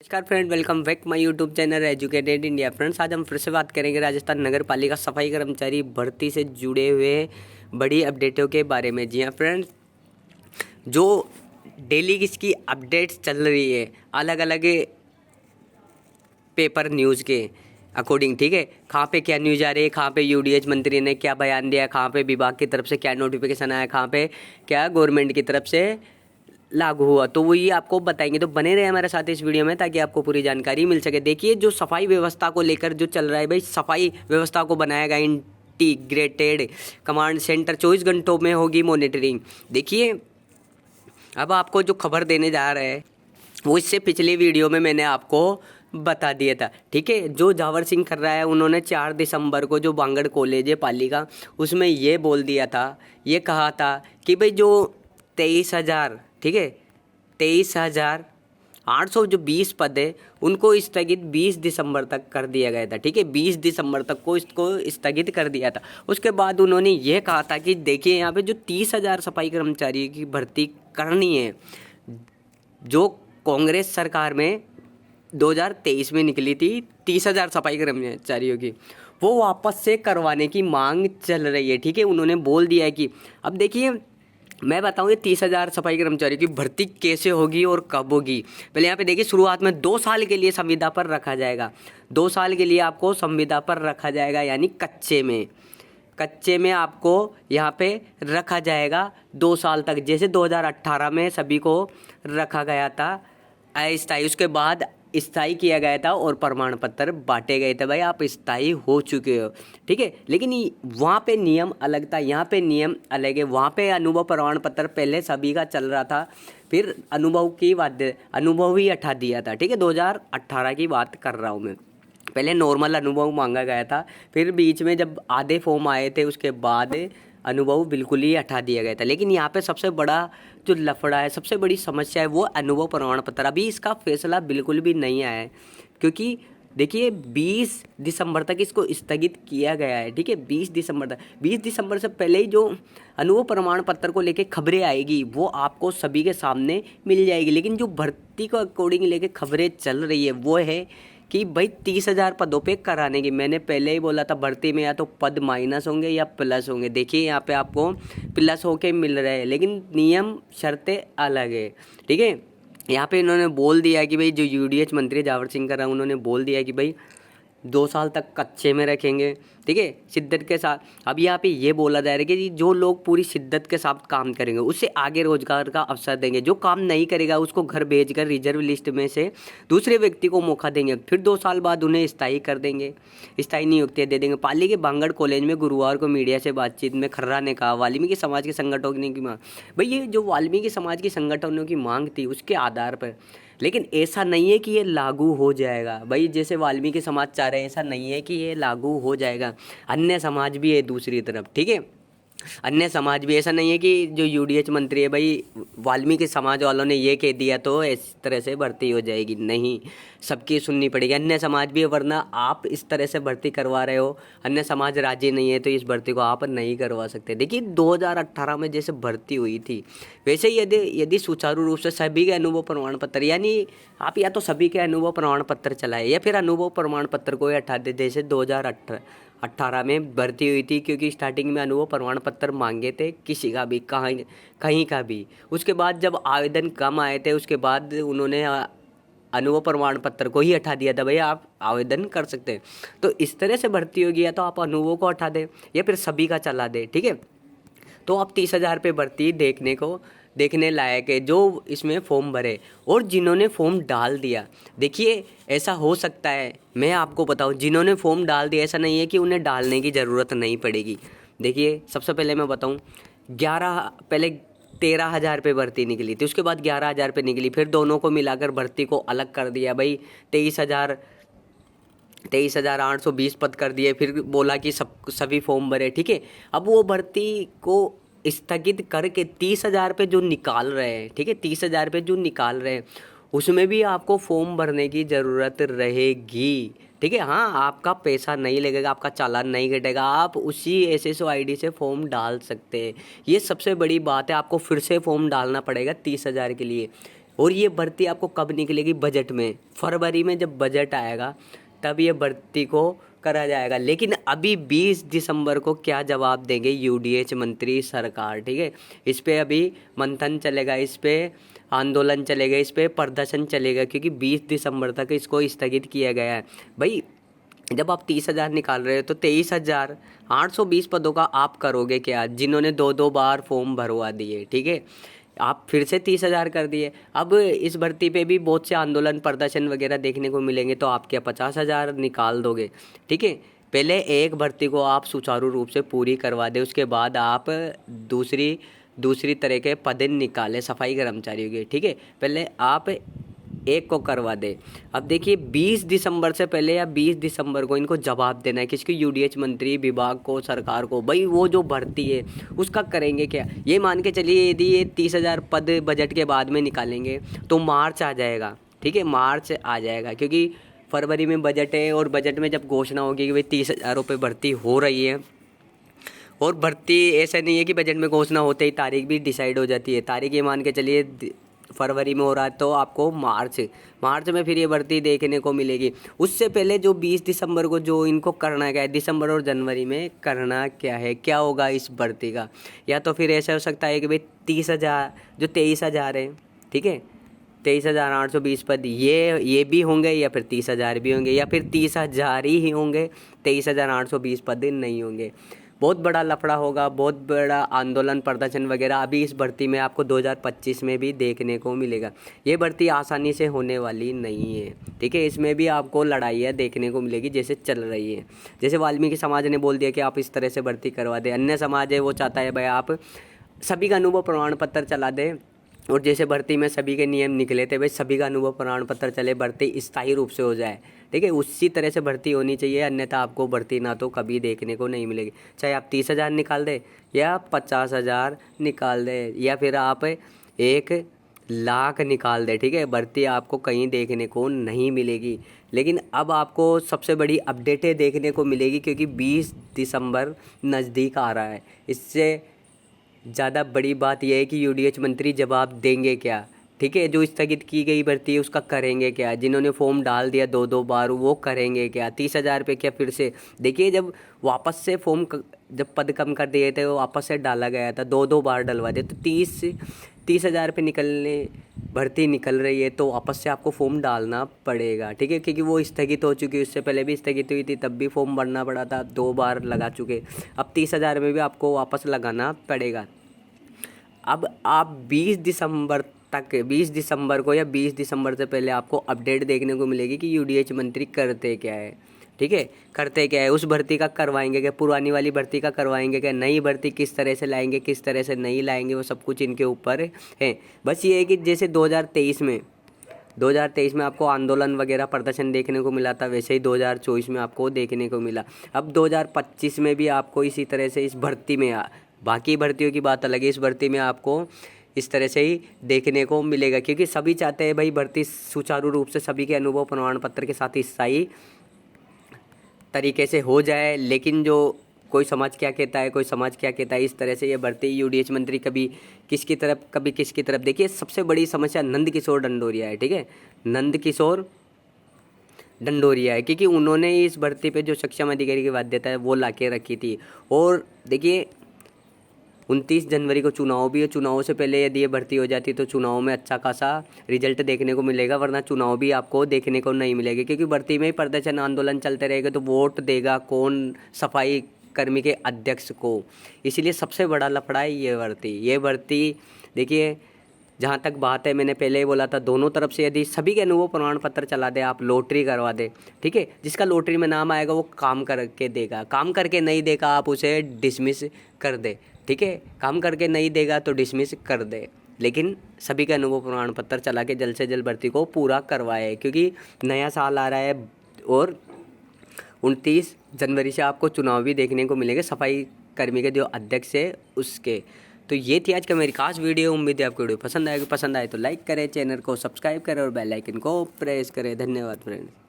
नमस्कार friend, welcome back my YouTube channel educated India. Friends, आज हम फिर से बात करेंगे राजस्थान नगर पालिका सफाई कर्मचारी भर्ती से जुड़े हुए बड़ी अपडेटों के बारे में। जी हाँ फ्रेंड्स, जो डेली इसकी अपडेट्स चल रही है अलग अलग पेपर न्यूज़ के अकॉर्डिंग, ठीक है। कहाँ पे क्या न्यूज़ आ रही है, कहाँ पे यूडीएच मंत्री ने क्या बयान दिया, कहाँ पे विभाग की तरफ से क्या नोटिफिकेशन आया, कहाँ पे क्या गवर्नमेंट की तरफ से लागू हुआ, तो वो ये आपको बताएंगे। तो बने रहे हमारे साथ इस वीडियो में ताकि आपको पूरी जानकारी मिल सके। देखिए, जो सफाई व्यवस्था को लेकर जो चल रहा है भाई, सफाई व्यवस्था को बनाया गया इंटीग्रेटेड कमांड सेंटर, 24 घंटों में होगी मॉनिटरिंग। देखिए, अब आपको जो खबर देने जा रहे हैं वो इससे पिछली वीडियो में मैंने आपको बता दिया था, ठीक है। जो जावर सिंह कर रहा है, उन्होंने 4 दिसंबर को जो बांगड़ कॉलेज है पालिका, उसमें ये बोल दिया था, ये कहा था कि भाई जो 23,000, ठीक है, 23,800 जो 20 पद है उनको स्थगित 20 दिसंबर तक कर दिया गया था, ठीक है। 20 दिसंबर तक को इसको स्थगित कर दिया था। उसके बाद उन्होंने ये कहा था कि देखिए, यहाँ पे जो 30,000 सफाई कर्मचारी की भर्ती करनी है, जो कांग्रेस सरकार में 2023 में निकली थी 30,000 सफाई कर्मचारियों की, वो वापस से करवाने की मांग चल रही है, ठीक है। उन्होंने बोल दिया है कि अब देखिए, मैं बताऊँ ये 30,000 सफाई कर्मचारियों की भर्ती कैसे होगी और कब होगी। पहले यहाँ पे देखिए, शुरुआत में 2 साल के लिए संविदा पर रखा जाएगा। 2 साल के लिए आपको संविदा पर रखा जाएगा, यानी कच्चे में आपको यहाँ पे रखा जाएगा 2 साल तक, जैसे 2018 में सभी को रखा गया था अस्थायी। उसके बाद स्थायी किया गया था और प्रमाण पत्र बांटे गए थे, भाई आप स्थायी हो चुके हो, ठीक है। लेकिन वहाँ पे नियम अलग था, यहाँ पे नियम अलग है। वहाँ पे अनुभव प्रमाण पत्र पहले सभी का चल रहा था, फिर अनुभव ही हटा दिया था, ठीक है। 2018 की बात कर रहा हूँ मैं। पहले नॉर्मल अनुभव मांगा गया था, फिर बीच में जब आधे फॉर्म आए थे उसके बाद अनुभव बिल्कुल ही हटा दिया गया था। लेकिन यहाँ पे सबसे बड़ा जो लफड़ा है, सबसे बड़ी समस्या है, वो अनुभव प्रमाण पत्र। अभी इसका फैसला बिल्कुल भी नहीं आया है, क्योंकि देखिए 20 दिसंबर तक इसको स्थगित किया गया है, ठीक है। 20 दिसंबर तक, 20 दिसंबर से पहले ही जो अनुभव प्रमाण पत्र को लेके खबरें आएगी वो आपको सभी के सामने मिल जाएगी। लेकिन जो भर्ती को अकॉर्डिंग लेके खबरें चल रही है वो है कि भाई 30,000 पदों पे कराने की। मैंने पहले ही बोला था, भर्ती में या तो पद माइनस होंगे या प्लस होंगे। देखिए, यहाँ पे आपको प्लस होके मिल रहे हैं, लेकिन नियम शर्तें अलग है, ठीक है। यहाँ पे इन्होंने बोल दिया कि भाई, जो यूडीएच मंत्री जावर सिंह कर रहा है, उन्होंने बोल दिया कि भाई 2 साल तक कच्चे में रखेंगे, ठीक है, शिद्दत के साथ। अब यहाँ पे ये बोला जा रहा है कि जो लोग पूरी शिद्दत के साथ काम करेंगे उससे आगे रोजगार का अवसर देंगे, जो काम नहीं करेगा उसको घर भेजकर रिजर्व लिस्ट में से दूसरे व्यक्ति को मौका देंगे, फिर 2 साल बाद उन्हें स्थायी कर देंगे, स्थायी नियुक्तियाँ दे देंगे। पाली के बांगड़ कॉलेज में गुरुवार को मीडिया से बातचीत में खर्रा ने कहा, वाल्मीकि समाज के संगठनों की मांग, भाई ये जो वाल्मीकि समाज की संगठनों की मांग थी उसके आधार पर, लेकिन ऐसा नहीं है कि ये लागू हो जाएगा। भाई जैसे वाल्मीकि समाज चाह रहे हैं, ऐसा नहीं है कि ये लागू हो जाएगा। अन्य समाज भी है दूसरी तरफ, ठीक है। अन्य समाज भी, ऐसा नहीं है कि जो यूडीएच मंत्री है भाई वाल्मीकि समाज वालों ने ये कह दिया तो इस तरह से भर्ती हो जाएगी, नहीं, सबकी सुननी पड़ेगी। अन्य समाज भी है, वरना आप इस तरह से भर्ती करवा रहे हो, अन्य समाज राजी नहीं है तो इस भर्ती को आप नहीं करवा सकते। देखिए 2018 में जैसे भर्ती हुई थी, वैसे ही यदि सुचारू रूप से सभी के अनुभव प्रमाण पत्र, यानी आप या तो सभी के अनुभव प्रमाण पत्र चलाए या फिर अनुभव प्रमाण पत्र को हटा दे, जैसे 2018 में भर्ती हुई थी, क्योंकि स्टार्टिंग में अनुभव प्रमाण पत्र मांगे थे किसी का भी, कहीं का भी। उसके बाद जब आवेदन कम आए थे, उसके बाद उन्होंने अनुभव प्रमाण पत्र को ही हटा दिया था, भैया आप आवेदन कर सकते हैं। तो इस तरह से भर्ती होगी, या तो आप अनुभव को हटा दें या फिर सभी का चला दें, ठीक है। तो आप 30,000 पे भर्ती देखने लायक है जो इसमें फॉर्म भरे और जिन्होंने फॉर्म डाल दिया। देखिए, ऐसा हो सकता है, मैं आपको बताऊं, जिन्होंने फॉर्म डाल दिया ऐसा नहीं है कि उन्हें डालने की ज़रूरत नहीं पड़ेगी। देखिए, सबसे पहले मैं बताऊं, 13,000 पे भर्ती निकली थी, उसके बाद 11,000 पे निकली, फिर दोनों को मिलाकर भर्ती को अलग कर दिया, भाई 23,820 पद कर दिए, फिर बोला कि सभी फॉर्म भरे, ठीक है। अब वो भर्ती को स्थगित करके 30,000 पे जो निकाल रहे हैं, ठीक है, 30,000 पे जो निकाल रहे हैं उसमें भी आपको फॉर्म भरने की ज़रूरत रहेगी, ठीक है। हाँ, आपका पैसा नहीं लगेगा, आपका चालान नहीं कटेगा, आप उसी एसएसओ आईडी से फॉर्म डाल सकते हैं। ये सबसे बड़ी बात है, आपको फिर से फॉर्म डालना पड़ेगा 30,000 के लिए। और ये भर्ती आपको कब निकलेगी? बजट में, फरवरी में जब बजट आएगा तब ये भर्ती को करा जाएगा। लेकिन अभी 20 दिसंबर को क्या जवाब देंगे यूडीएच मंत्री सरकार, ठीक है, इस पे अभी मंथन चलेगा, इस पे आंदोलन चलेगा, इस पे प्रदर्शन चलेगा, क्योंकि 20 दिसंबर तक इसको स्थगित किया गया है। भाई जब आप 30,000 निकाल रहे हो तो 23,820 पदों का आप करोगे क्या? जिन्होंने 2-2 बार फॉर्म भरवा दिए, ठीक है, आप फिर से 30,000 कर दिए। अब इस भर्ती पे भी बहुत से आंदोलन प्रदर्शन वगैरह देखने को मिलेंगे, तो आप क्या 50,000 निकाल दोगे? ठीक है, पहले एक भर्ती को आप सुचारू रूप से पूरी करवा दे, उसके बाद आप दूसरी तरह के पद निकाले सफाई कर्मचारियों के, ठीक है, पहले आप एक को करवा दे। अब देखिए 20 दिसंबर से पहले या 20 दिसंबर को इनको जवाब देना है, किसकी? यूडीएच मंत्री विभाग को, सरकार को। भाई वो जो भर्ती है उसका करेंगे क्या? ये मान के चलिए यदि ये 30,000 पद बजट के बाद में निकालेंगे तो मार्च आ जाएगा, ठीक है, मार्च आ जाएगा, क्योंकि फरवरी में बजट है और बजट में जब घोषणा होगी कि भाई 30,000 पे भर्ती हो रही है, और भर्ती ऐसा नहीं है कि बजट में घोषणा होते ही तारीख भी डिसाइड हो जाती है। तारीख ये मान के चलिए फरवरी में हो रहा है तो आपको मार्च में फिर ये भर्ती देखने को मिलेगी। उससे पहले जो 20 दिसंबर को जो इनको करना क्या है, दिसंबर और जनवरी में करना क्या है, क्या होगा इस भर्ती का? या तो फिर ऐसा हो सकता है कि भाई 30,000 जो 23,000 है, ठीक है, 23,820 पद ये भी होंगे, या फिर 30,000 भी होंगे, या फिर 30,000 ही होंगे, 23,820 पद नहीं होंगे। बहुत बड़ा लफड़ा होगा, बहुत बड़ा आंदोलन प्रदर्शन वगैरह अभी इस भर्ती में आपको 2025 में भी देखने को मिलेगा। ये भर्ती आसानी से होने वाली नहीं है, ठीक है, इसमें भी आपको लड़ाइयाँ देखने को मिलेगी जैसे चल रही है। जैसे वाल्मीकि समाज ने बोल दिया कि आप इस तरह से भर्ती करवा दें, अन्य समाज है वो चाहता है भाई आप सभी का अनुभव प्रमाण पत्र चला दें, और जैसे भर्ती में सभी के नियम निकले थे भाई सभी का अनुभव प्रमाण पत्र चले, भर्ती स्थायी रूप से हो जाए, ठीक है, उसी तरह से भर्ती होनी चाहिए, अन्यथा आपको भर्ती ना तो कभी देखने को नहीं मिलेगी। चाहे आप 30,000 निकाल दें या 50,000 निकाल दें या फिर आप 1,00,000 निकाल दें, ठीक है, भर्ती आपको कहीं देखने को नहीं मिलेगी। लेकिन अब आपको सबसे बड़ी अपडेटें देखने को मिलेगी, क्योंकि 20 दिसंबर नज़दीक आ रहा है। इससे ज़्यादा बड़ी बात यह है कि यूडीएच मंत्री जवाब देंगे क्या, ठीक है, जो स्थगित की गई भर्ती है उसका करेंगे क्या, जिन्होंने फॉर्म डाल दिया 2-2 बार वो करेंगे क्या, 30,000 पे क्या फिर से? देखिए जब वापस से जब पद कम कर दिए थे वो वापस से डाला गया था, 2-2 बार डलवा दिया, तो 30,000 पे भर्ती निकल रही है तो वापस से आपको फॉर्म डालना पड़ेगा, ठीक है, क्योंकि वो स्थगित हो चुकी है, उससे पहले भी स्थगित हुई थी तब भी फॉर्म भरना पड़ा था, 2 बार लगा चुके, अब 30,000 में भी आपको वापस लगाना पड़ेगा। अब आप 20 दिसंबर को या 20 दिसंबर से पहले आपको अपडेट देखने को मिलेगी कि यूडीएच मंत्री करते क्या है, ठीक है, करते क्या है, उस भर्ती का करवाएंगे क्या, पुरानी वाली भर्ती का करवाएंगे क्या, नई भर्ती किस तरह से लाएंगे, किस तरह से नहीं लाएंगे, वो सब कुछ इनके ऊपर है। बस ये है कि जैसे 2023 में आपको आंदोलन वगैरह प्रदर्शन देखने को मिला था, वैसे ही 2024 में आपको देखने को मिला। अब 2025 में भी आपको इसी तरह से इस भर्ती में, बाकी भर्तियों की बात अलग है, इस भर्ती में आपको इस तरह से ही देखने को मिलेगा, क्योंकि सभी चाहते हैं भाई भर्ती सुचारू रूप से सभी के अनुभव प्रमाण पत्र के साथ स्थायी तरीके से हो जाए। लेकिन जो कोई समाज क्या कहता है, कोई समाज क्या कहता है, इस तरह से ये भर्ती यूडीएच मंत्री कभी किसकी तरफ। देखिए सबसे बड़ी समस्या नंदकिशोर डंडोरिया है, ठीक है, नंदकिशोर डंडोरिया है, क्योंकि उन्होंने इस भर्ती पे जो सक्षम अधिकारी की बाध्यता है वो ला के रखी थी। और देखिए 29 जनवरी को चुनाव भी है, चुनाव से पहले यदि ये भर्ती हो जाती तो चुनाव में अच्छा खासा रिजल्ट देखने को मिलेगा, वरना चुनाव भी आपको देखने को नहीं मिलेगा, क्योंकि भर्ती में ही प्रदर्शन आंदोलन चलते रहेगा तो वोट देगा कौन सफाई कर्मी के अध्यक्ष को। इसीलिए सबसे बड़ा लफड़ा है ये भर्ती। देखिए जहाँ तक बात है, मैंने पहले ही बोला था, दोनों तरफ से यदि सभी के अनुभव प्रमाण पत्र चला दे, आप लॉटरी करवा दे, ठीक है, जिसका लॉटरी में नाम आएगा वो काम करके देगा, काम करके नहीं देगा आप उसे डिसमिस कर दे, ठीक है, काम करके नहीं देगा तो डिसमिस कर दे, लेकिन सभी के अनुभव प्रमाण पत्र चला के जल्द से जल्द भर्ती को पूरा करवाए, क्योंकि नया साल आ रहा है और 29 जनवरी से आपको चुनाव भी देखने को मिलेंगे सफाई कर्मी के जो अध्यक्ष है उसके। तो ये थी आज का मेरी खास वीडियो। उम्मीद है आपको वीडियो पसंद आए तो लाइक करें, चैनल को सब्सक्राइब करें और बेल आइकन को प्रेस करें। धन्यवाद फ्रेंड्स।